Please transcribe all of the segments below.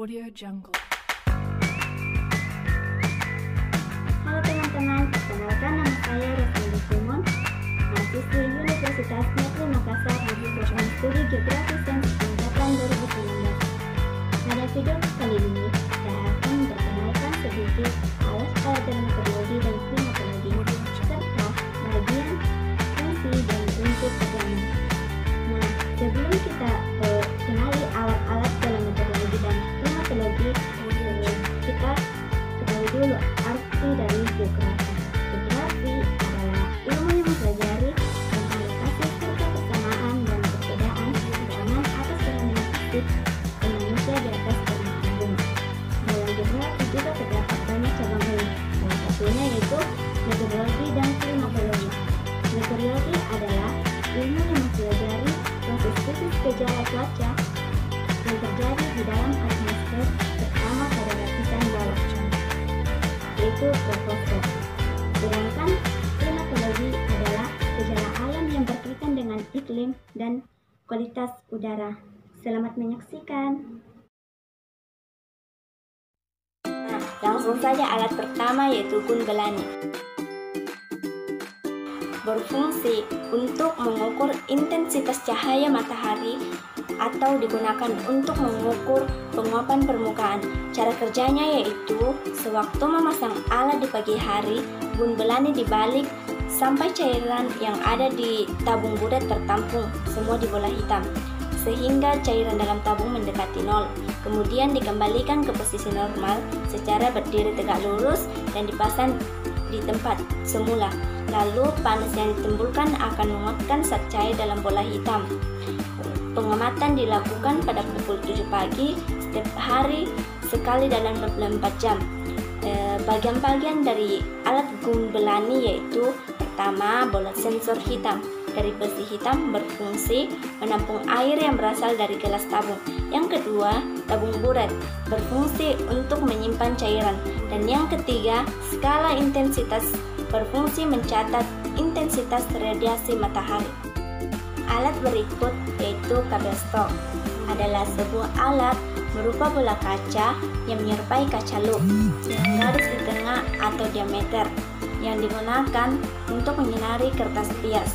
Audio Jungle. Halo teman-teman, perkenalkan nama saya Rosalia Simon, mahasiswi Universitas Negeri Makassar di program studi Geografi Sains angkatan 2019. Pada video kali ini, saya akan memperkenalkan sedikit alat-alat dan metodologi dan klimatologi serta bagian fungsi dan bentuk agama. Nah, sebelum kita kenali alat-alat dalam metodologi dan klimatologi, kita ketahui dulu arti dari geografi. Geografi adalah ilmu yang mempelajari tentang lokasi serta persamaan dan perbedaan pengalaman atas fenomena fisik manusia di atas permukaan bumi. Dalam geografi juga terdapat banyak cabang ilmu. Salah satunya yaitu metodologi dan klimatologi. Meteorologi adalah ilmu yang mempelajari proses krisis gejala cuaca yang terjadi di dalam atmosfer terutama pada lapisan bawah, yaitu troposfer. Sedangkan klimatologi adalah gejala alam yang berkaitan dengan iklim dan kualitas udara. Selamat menyaksikan. Nah, langsung saja alat pertama yaitu gun belani. Berfungsi untuk mengukur intensitas cahaya matahari atau digunakan untuk mengukur penguapan permukaan. Cara kerjanya yaitu sewaktu memasang alat di pagi hari, gun belani dibalik sampai cairan yang ada di tabung bulat tertampung semua di bola hitam, sehingga cairan dalam tabung mendekati nol. Kemudian dikembalikan ke posisi normal secara berdiri tegak lurus dan dipasang di tempat semula. Lalu panas yang ditimbulkan akan menguatkan zat cair dalam bola hitam. Pengamatan dilakukan pada pukul 7 pagi setiap hari sekali dalam 24 jam. Bagian-bagian dari alat gun belani yaitu pertama, bola sensor hitam dari besi hitam berfungsi menampung air yang berasal dari gelas tabung. Yang kedua, tabung bulat berfungsi untuk menyimpan cairan. Dan yang ketiga, skala intensitas berfungsi mencatat intensitas radiasi matahari. Alat berikut yaitu kabel stok adalah sebuah alat berupa bola kaca yang menyerupai kaca loop dengan garis di tengah atau diameter yang digunakan untuk menyinari kertas pias.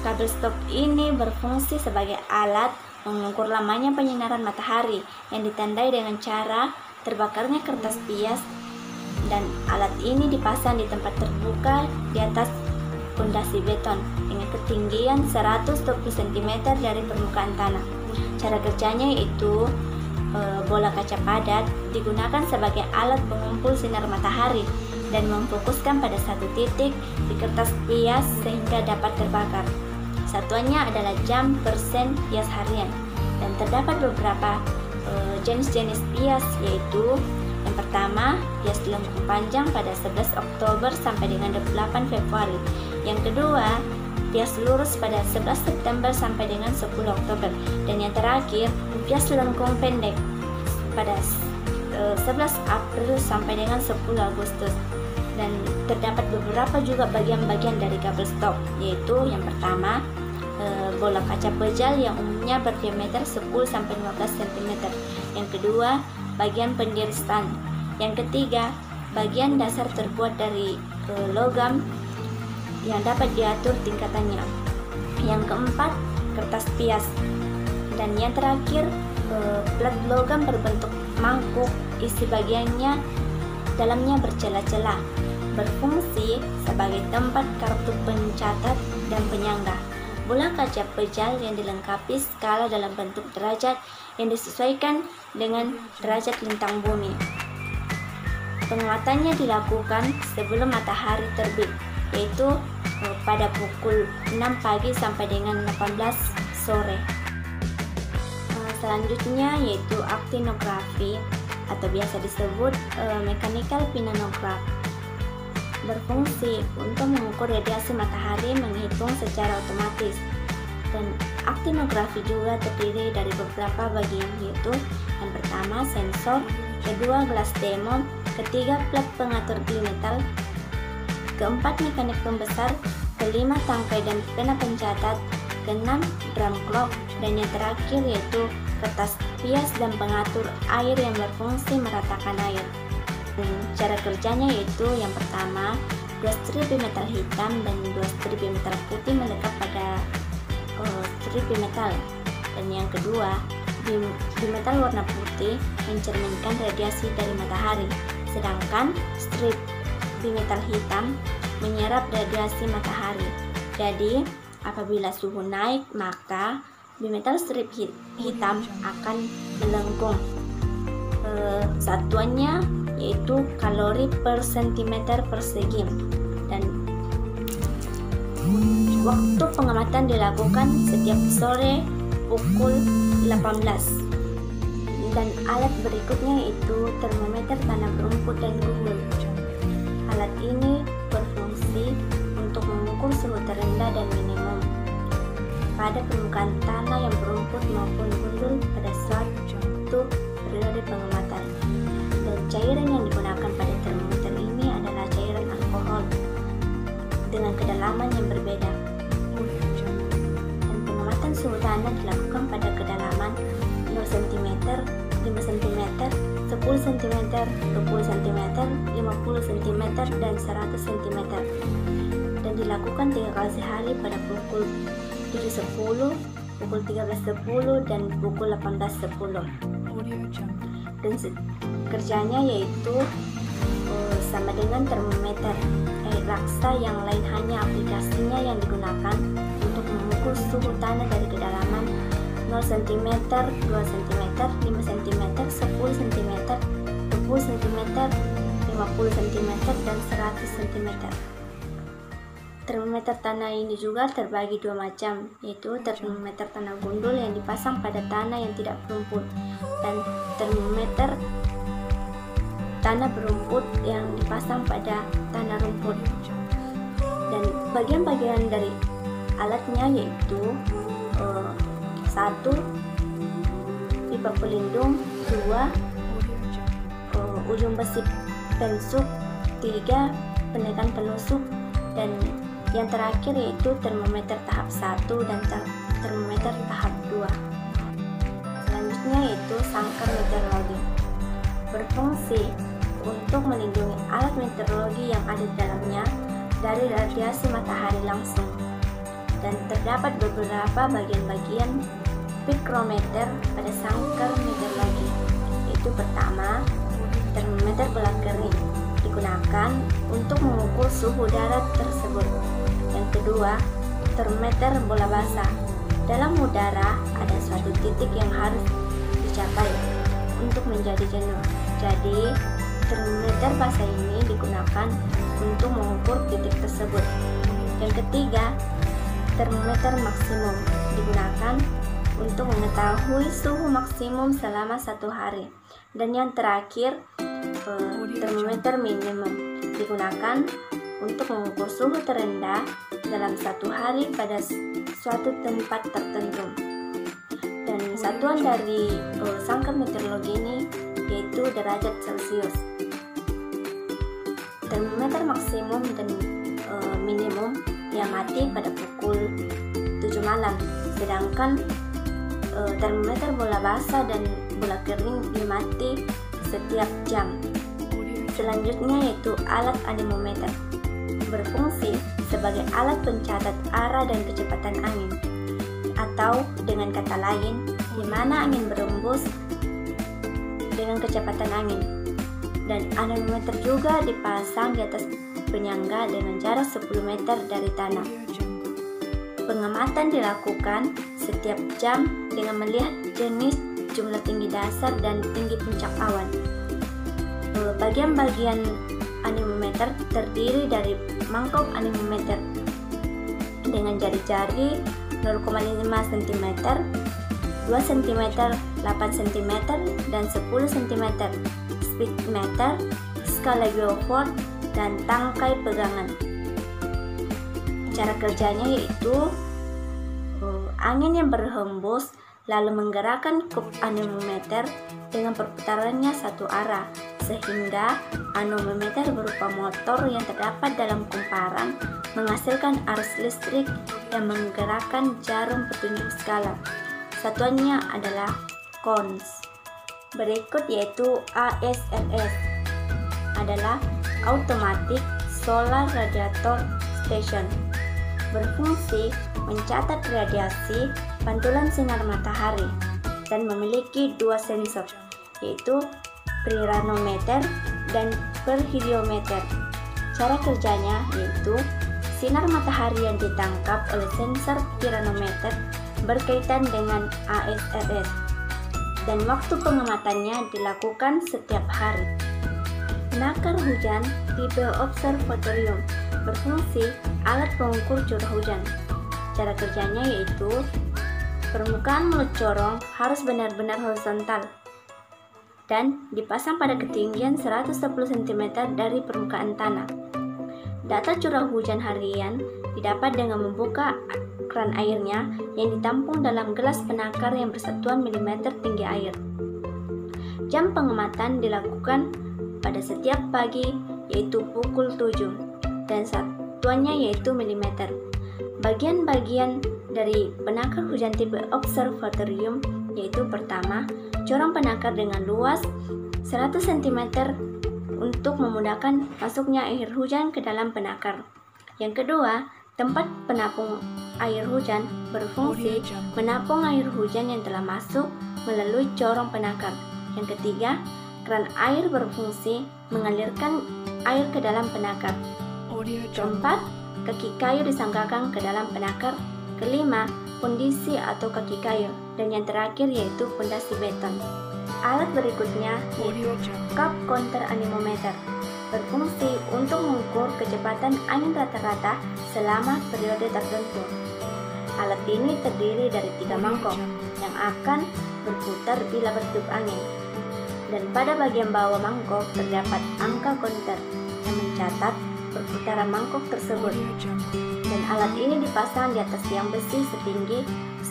Kabel stok ini berfungsi sebagai alat mengukur lamanya penyinaran matahari yang ditandai dengan cara terbakarnya kertas pias, dan alat ini dipasang di tempat terbuka di atas fondasi beton dengan ketinggian 120 cm dari permukaan tanah. Cara kerjanya yaitu bola kaca padat digunakan sebagai alat pengumpul sinar matahari dan memfokuskan pada satu titik di kertas pias sehingga dapat terbakar. Satuannya adalah jam persen pias harian, dan terdapat beberapa jenis-jenis pias, yaitu yang pertama, pias lengkung panjang pada 11 Oktober sampai dengan 8 Februari. Yang kedua, pias lurus pada 11 September sampai dengan 10 Oktober. Dan yang terakhir, pias lengkung pendek pada 11 April sampai dengan 10 Agustus. Dan terdapat beberapa juga bagian-bagian dari kabel stok, yaitu yang pertama, bola kaca pejal yang umumnya berdiameter 10 sampai 15 cm. Yang kedua, bagian pendiri stand. Yang ketiga, bagian dasar terbuat dari logam yang dapat diatur tingkatannya. Yang keempat, kertas pias. Dan yang terakhir, plat logam berbentuk mangkuk, isi bagiannya dalamnya bercelah-celah, berfungsi sebagai tempat kartu pencatat dan penyangga. Bola kaca pejal yang dilengkapi skala dalam bentuk derajat yang disesuaikan dengan derajat lintang bumi. Penguatannya dilakukan sebelum matahari terbit, yaitu pada pukul 6 pagi sampai dengan 18 sore. Selanjutnya yaitu aktinografi atau biasa disebut mechanical pinanograph. Berfungsi untuk mengukur radiasi matahari menghitung secara otomatis. Dan aktinografi juga terdiri dari beberapa bagian, yaitu yang pertama sensor, kedua gelas demo, ketiga plat pengatur metal, keempat mekanik pembesar, kelima tangkai dan pena pencatat, keenam drum clock, dan yang terakhir yaitu kertas pias dan pengatur air yang berfungsi meratakan air. Cara kerjanya yaitu yang pertama, 2 strip bimetal hitam dan 2 strip bimetal putih melekat pada strip bimetal. Dan yang kedua, bimetal warna putih mencerminkan radiasi dari matahari, sedangkan strip bimetal hitam menyerap radiasi matahari. Jadi, apabila suhu naik, maka bimetal strip hitam akan melengkung. Satuannya yaitu kalori per sentimeter persegi. Dan waktu pengamatan dilakukan setiap sore pukul 18. Dan alat berikutnya yaitu termometer tanah berumput dan gundul. Alat ini berfungsi untuk mengukur suhu terendah dan minimum pada permukaan tanah yang berumput maupun gundul pada suatu periode pengamatan. Dan cairan yang digunakan pada termometer ini adalah cairan alkohol dengan kedalaman yang berbeda. Dan pengamatan suhu tanah dilakukan pada kedalaman 0 cm, 5 cm, 10 cm, 20 cm, 50 cm, dan 100 cm. Dan dilakukan 3 kali sehari pada pukul 7.10, pukul 13.10, dan pukul 18.10. Dan kerjanya yaitu sama dengan termometer air laksa yang lain, hanya aplikasinya yang digunakan untuk mengukur suhu tanah dari kedalaman 0 cm, 2 cm, 5 cm, 10 cm, 20 cm, 50 cm, dan 100 cm. Termometer tanah ini juga terbagi 2 macam, yaitu termometer tanah gundul yang dipasang pada tanah yang tidak berumput, dan termometer tanah berumput yang dipasang pada tanah rumput. Dan bagian-bagian dari alatnya yaitu 1. Pipa pelindung, 2. Ujung besi pensuk, 3. Penekan penusuk, dan yang terakhir yaitu termometer tahap 1 dan termometer tahap 2. Selanjutnya yaitu sangkar meteorologi. Berfungsi untuk melindungi alat meteorologi yang ada di dalamnya dari radiasi matahari langsung. Dan terdapat beberapa bagian-bagian pikrometer pada sangkar meteorologi, yaitu pertama, termometer bola kering digunakan untuk mengukur suhu udara tersebut. Yang kedua, termometer bola basah. Dalam udara ada suatu titik yang harus dicapai untuk menjadi jenuh. Jadi, termometer basah ini digunakan untuk mengukur titik tersebut. Yang ketiga, termometer maksimum digunakan untuk mengetahui suhu maksimum selama 1 hari. Dan yang terakhir, termometer minimum digunakan untuk mengukur suhu terendah dalam 1 hari pada suatu tempat tertentu. Dan satuan dari sangkar meteorologi ini yaitu derajat Celcius. Termometer maksimum dan minimum diamati pada pukul 7 malam, sedangkan termometer bola basah dan bola kering diamati setiap jam. Selanjutnya yaitu alat anemometer. Berfungsi sebagai alat pencatat arah dan kecepatan angin, atau dengan kata lain, di mana angin berembus dengan kecepatan angin. Dan anemometer juga dipasang di atas penyangga dengan jarak 10 meter dari tanah. Pengamatan dilakukan setiap jam dengan melihat jenis, jumlah tinggi dasar, dan tinggi puncak awan. Bagian-bagian anemometer terdiri dari mangkok anemometer dengan jari-jari 0,5 cm, 2 cm, 8 cm, dan 10 cm, speedometer, skala Beaufort, dan tangkai pegangan. Cara kerjanya yaitu angin yang berhembus lalu menggerakkan kup anemometer dengan perputarannya satu arah, sehingga anemometer berupa motor yang terdapat dalam kumparan menghasilkan arus listrik yang menggerakkan jarum petunjuk skala. Satuannya adalah CONS. Berikut yaitu ASRS adalah Automatic Solar Radiator Station, berfungsi mencatat radiasi pantulan sinar matahari dan memiliki dua sensor, yaitu pyranometer dan perhidrometer. Cara kerjanya yaitu sinar matahari yang ditangkap oleh sensor pyranometer berkaitan dengan ASRS dan waktu pengamatannya dilakukan setiap hari. Penakar hujan tipe observatorium berfungsi alat pengukur curah hujan. Cara kerjanya yaitu permukaan mulut corong harus benar-benar horizontal dan dipasang pada ketinggian 110 cm dari permukaan tanah. Data curah hujan harian didapat dengan membuka keran airnya yang ditampung dalam gelas penakar yang bersatuan milimeter tinggi air. Jam pengamatan dilakukan pada setiap pagi yaitu pukul 7 dan satuannya yaitu milimeter. Bagian-bagian dari penakar hujan tipe observatorium yaitu pertama, corong penakar dengan luas 100 cm untuk memudahkan masuknya air hujan ke dalam penakar. Yang kedua, tempat penampung air hujan berfungsi menampung air hujan yang telah masuk melalui corong penakar. Yang ketiga, keran air berfungsi mengalirkan air ke dalam penakar. Keempat, kaki kayu disangkakan ke dalam penakar. Kelima, fondasi atau kaki kayu. Dan yang terakhir yaitu fondasi beton. Alat berikutnya yaitu cup counter anemometer, berfungsi untuk mengukur kecepatan angin rata-rata selama periode tertentu. Alat ini terdiri dari 3 mangkok yang akan berputar bila bertiup angin. Dan pada bagian bawah mangkok terdapat angka counter yang mencatat perputaran mangkok tersebut. Dan alat ini dipasang di atas tiang besi setinggi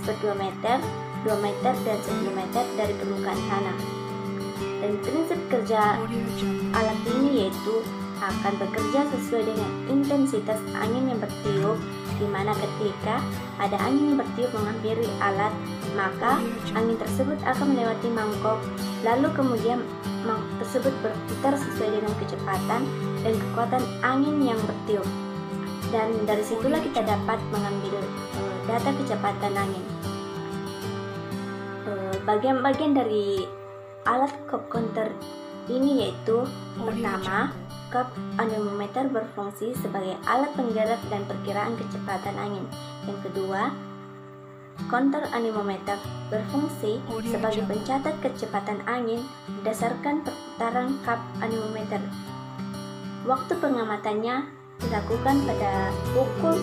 2 meter, 2 meter, dan 1 meter dari permukaan tanah. Dan prinsip kerja alat ini yaitu akan bekerja sesuai dengan intensitas angin yang bertiup, di mana ketika ada angin yang bertiup menghampiri alat, maka angin tersebut akan melewati mangkok, lalu kemudian mangkok tersebut berputar sesuai dengan kecepatan dan kekuatan angin yang bertiup. Dan dari situlah kita dapat mengambil data kecepatan angin. Bagian-bagian dari alat cup counter ini yaitu pertama, cup anemometer berfungsi sebagai alat penggerak dan perkiraan kecepatan angin. Yang kedua, counter anemometer berfungsi sebagai pencatat kecepatan angin berdasarkan perputaran cup anemometer. Waktu pengamatannya dilakukan pada pukul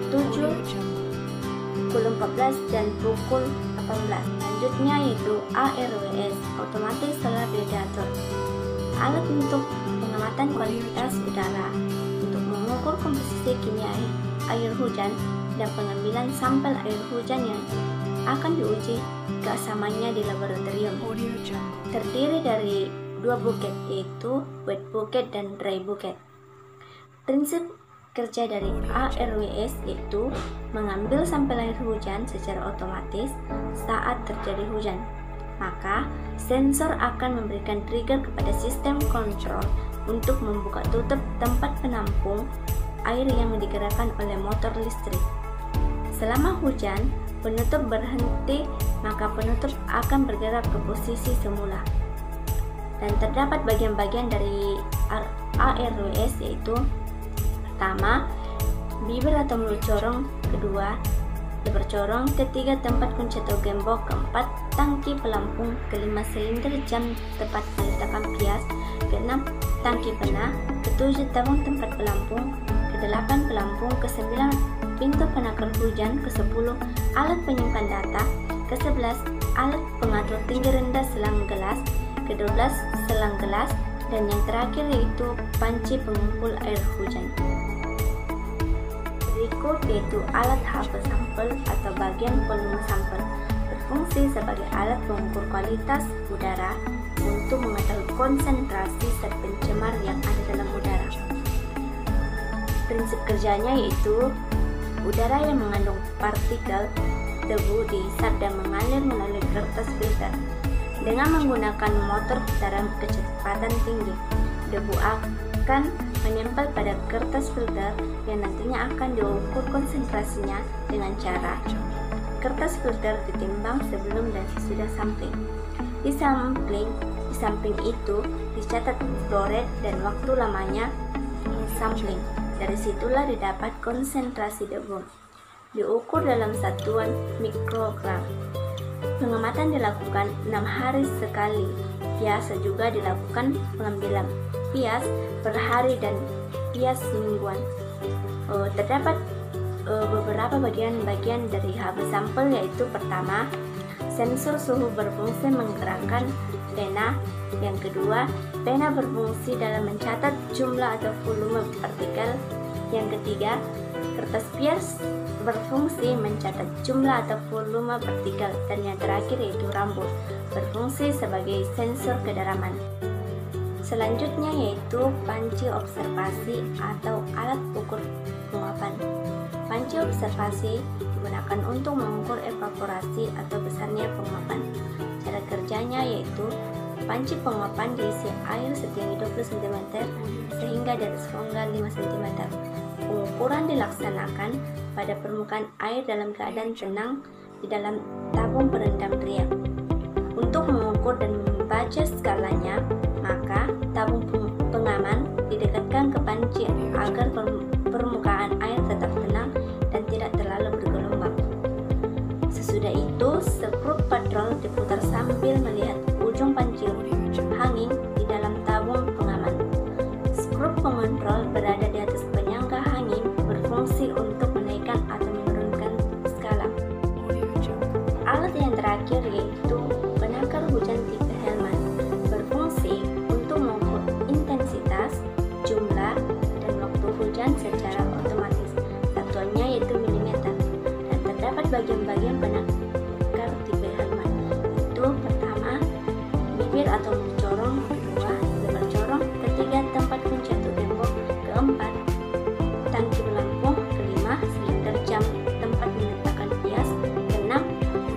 7, pukul 14, dan pukul 18. Selanjutnya yaitu ARWS, Automatic Solar Radiator, alat untuk pengamatan kualitas udara untuk mengukur komposisi kimia air hujan dan pengambilan sampel air hujan yang akan diuji keasamannya di laboratorium. Terdiri dari 2 bucket, yaitu wet bucket dan dry bucket. Prinsip kerja dari ARWS yaitu mengambil sampel air hujan secara otomatis saat terjadi hujan. Maka sensor akan memberikan trigger kepada sistem kontrol untuk membuka tutup tempat penampung air yang digerakkan oleh motor listrik. Selama hujan, penutup berhenti, maka penutup akan bergerak ke posisi semula. Dan terdapat bagian-bagian dari ARWS yaitu pertama, bibir atau mulut corong. Kedua, lebar corong. Ketiga, tempat kunci atau gembok. Keempat, tangki pelampung. Kelima, silinder jam tempat meletakkan pias. Keenam, tangki pena. Ketujuh, tabung tempat pelampung. Kedelapan, pelampung. Kesembilan, pintu penakar hujan. Kesepuluh, alat penyimpan data. Kesebelas, alat pengatur tinggi rendah selang gelas. Kedua-belas, selang gelas. Dan yang terakhir yaitu panci pengumpul air hujan. Berikut yaitu alat hape sampel atau bagian volume sampel, berfungsi sebagai alat pengukur kualitas udara untuk mengetahui konsentrasi zat pencemar yang ada dalam udara. Prinsip kerjanya yaitu udara yang mengandung partikel debu dihisap dan mengalir melalui kertas filter. Dengan menggunakan motor putaran kecepatan tinggi, debu akan menempel pada kertas filter yang nantinya akan diukur konsentrasinya dengan cara kertas filter ditimbang sebelum dan sesudah sampling. Di sampling itu dicatat flow rate dan waktu lamanya sampling. Dari situlah didapat konsentrasi debu. Diukur dalam satuan mikrogram. Pengamatan dilakukan 6 hari sekali. Biasa juga dilakukan pengambilan bias per hari dan bias mingguan. Terdapat beberapa bagian-bagian dari HB sampel, yaitu pertama, sensor suhu berfungsi menggerakkan pena. Yang kedua, pena berfungsi dalam mencatat jumlah atau volume partikel. Yang ketiga, kertas bias berfungsi mencatat jumlah atau volume partikel. Dan yang terakhir yaitu rambut berfungsi sebagai sensor kedalaman. Selanjutnya yaitu panci observasi atau alat ukur penguapan. Panci observasi digunakan untuk mengukur evaporasi atau besarnya penguapan. Cara kerjanya yaitu panci penguapan diisi air setinggi 20 cm sehingga di atas rongga 5 cm. Pengukuran dilaksanakan pada permukaan air dalam keadaan tenang di dalam tabung perendam riak. Untuk mengukur dan membaca skalanya, maka tabung pengaman didekatkan ke panci agar permukaan air tetap tenang dan tidak terlalu bergelombang. Sesudah itu, skrup patrol diputar sambil melihat ujung panci hanging di dalam tabung pengaman. Skrup pengontrol berada di atas penyangga hanging berfungsi untuk menaikkan atau menurunkan skala. Alat yang terakhir yaitu penakar hujan tipe Hellman, berfungsi untuk mengukur intensitas, jumlah, dan waktu hujan secara otomatis. Satuannya yaitu milimeter. Dan terdapat bagian-bagian penakar tipe Hellman, itu pertama, bibir atau mencorong, kedua, lebar corong, ketiga, tempat kunci atau tembok, keempat, tangki pelampung, kelima, silinder jam tempat meletakkan bias, keenam,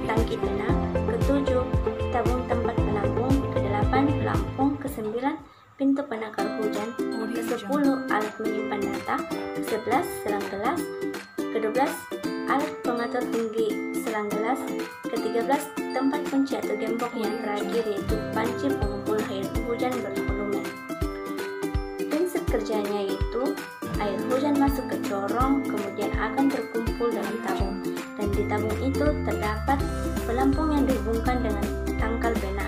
tangki pena, ketujuh, tabung tempat penampung, kedelapan, pelampung, kesembilan, pintu penakar hujan, ke-10, alat menyimpan data, ke-11, selang gelas, ke-12, alat pengatur tinggi selang gelas, ke-13, tempat kunci atau gembok, yang terakhir yaitu panci pengumpul air hujan bervolume. Prinsip kerjanya yaitu air hujan masuk ke corong, kemudian akan terkumpul dalam tabung, dan di tabung itu terdapat pelampung yang dihubungkan dengan tangkal pena,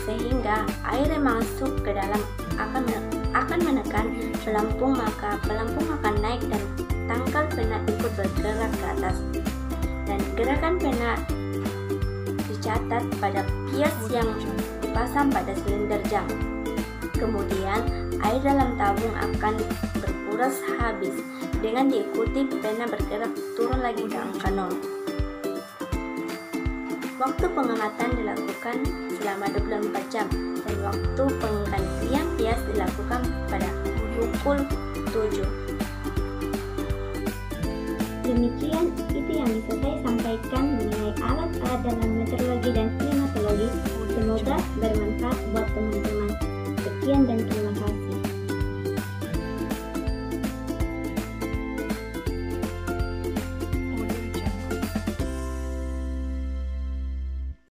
sehingga air yang masuk ke dalam akan menekan pelampung, maka pelampung akan naik dan tangkal pena ikut bergerak ke atas, dan gerakan pena dicatat pada bias yang dipasang pada silinder jam. Kemudian air dalam tabung akan berkuras habis dengan diikuti pena bergerak turun lagi ke angka 0. Waktu pengamatan dilakukan selama 24 jam dan waktu penggantian bias dilakukan pada pukul 7. Demikian itu yang bisa saya sampaikan mengenai alat-alat dalam meteorologi dan klimatologi. Semoga bermanfaat buat teman-teman. Sekian dan terima kasih.